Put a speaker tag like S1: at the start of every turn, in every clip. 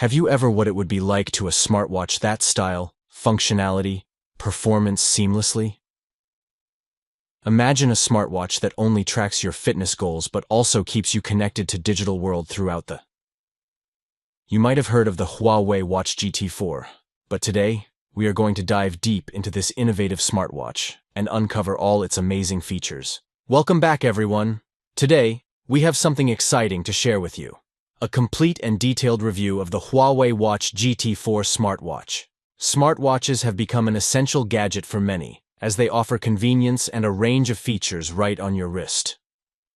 S1: Have you ever what it would be like to a smartwatch that style, functionality, performance seamlessly? Imagine a smartwatch that only tracks your fitness goals but also keeps you connected to digital world throughout the. You might have heard of the Huawei Watch GT4, but today, we are going to dive deep into this innovative smartwatch and uncover all its amazing features. Welcome back, everyone. Today, we have something exciting to share with you. A complete and detailed review of the Huawei Watch GT4 smartwatch. Smartwatches have become an essential gadget for many, as they offer convenience and a range of features right on your wrist.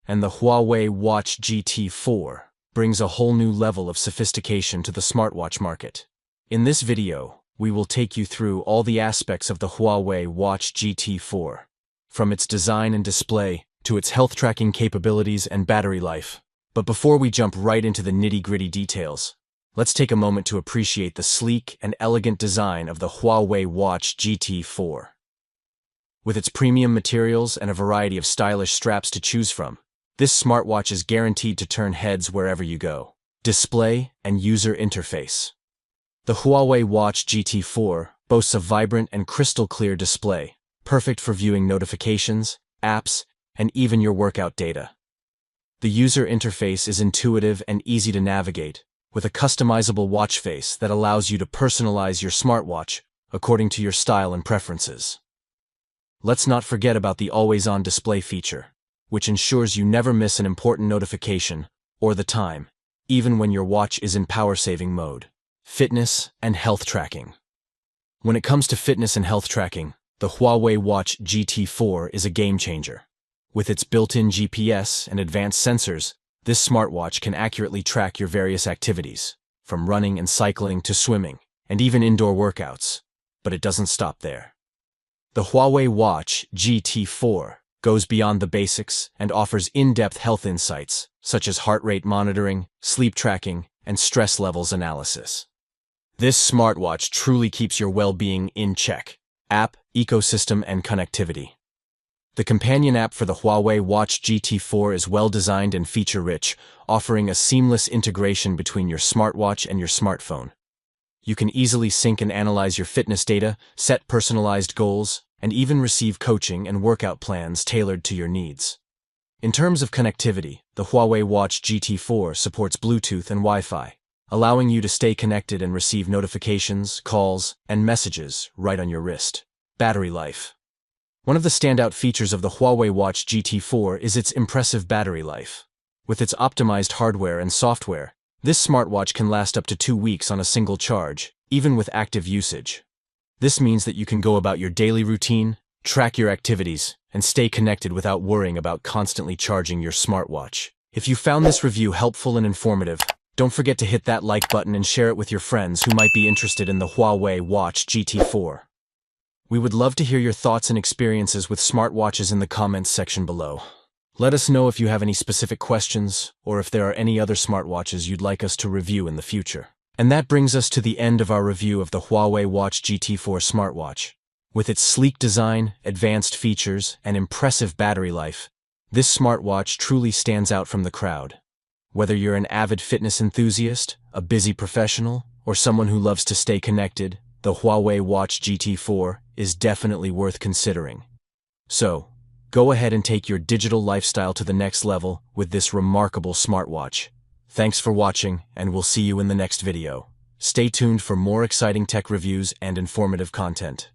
S1: And the Huawei Watch GT4 brings a whole new level of sophistication to the smartwatch market. In this video, we will take you through all the aspects of the Huawei Watch GT4, from its design and display to its health tracking capabilities and battery life. But before we jump right into the nitty-gritty details, let's take a moment to appreciate the sleek and elegant design of the Huawei Watch GT4. With its premium materials and a variety of stylish straps to choose from, this smartwatch is guaranteed to turn heads wherever you go. Display and user interface. The Huawei Watch GT4 boasts a vibrant and crystal-clear display, perfect for viewing notifications, apps, and even your workout data. The user interface is intuitive and easy to navigate, with a customizable watch face that allows you to personalize your smartwatch according to your style and preferences. Let's not forget about the always-on display feature, which ensures you never miss an important notification or the time, even when your watch is in power-saving mode. Fitness and health tracking. When it comes to fitness and health tracking, the Huawei Watch GT4 is a game-changer. With its built-in GPS and advanced sensors, this smartwatch can accurately track your various activities, from running and cycling to swimming, and even indoor workouts. But it doesn't stop there. The Huawei Watch GT4 goes beyond the basics and offers in-depth health insights, such as heart rate monitoring, sleep tracking, and stress levels analysis. This smartwatch truly keeps your well-being in check. App, ecosystem, and connectivity. The companion app for the Huawei Watch GT4 is well-designed and feature-rich, offering a seamless integration between your smartwatch and your smartphone. You can easily sync and analyze your fitness data, set personalized goals, and even receive coaching and workout plans tailored to your needs. In terms of connectivity, the Huawei Watch GT4 supports Bluetooth and Wi-Fi, allowing you to stay connected and receive notifications, calls, and messages right on your wrist. Battery life. One of the standout features of the Huawei Watch GT4 is its impressive battery life. With its optimized hardware and software, this smartwatch can last up to 2 weeks on a single charge, even with active usage. This means that you can go about your daily routine, track your activities, and stay connected without worrying about constantly charging your smartwatch. If you found this review helpful and informative, don't forget to hit that like button and share it with your friends who might be interested in the Huawei Watch GT4. We would love to hear your thoughts and experiences with smartwatches in the comments section below. Let us know if you have any specific questions or if there are any other smartwatches you'd like us to review in the future. And that brings us to the end of our review of the Huawei Watch GT4 smartwatch. With its sleek design, advanced features, and impressive battery life, this smartwatch truly stands out from the crowd. Whether you're an avid fitness enthusiast, a busy professional, or someone who loves to stay connected, the Huawei Watch GT4 is definitely worth considering. So, go ahead and take your digital lifestyle to the next level with this remarkable smartwatch. Thanks for watching, and we'll see you in the next video. Stay tuned for more exciting tech reviews and informative content.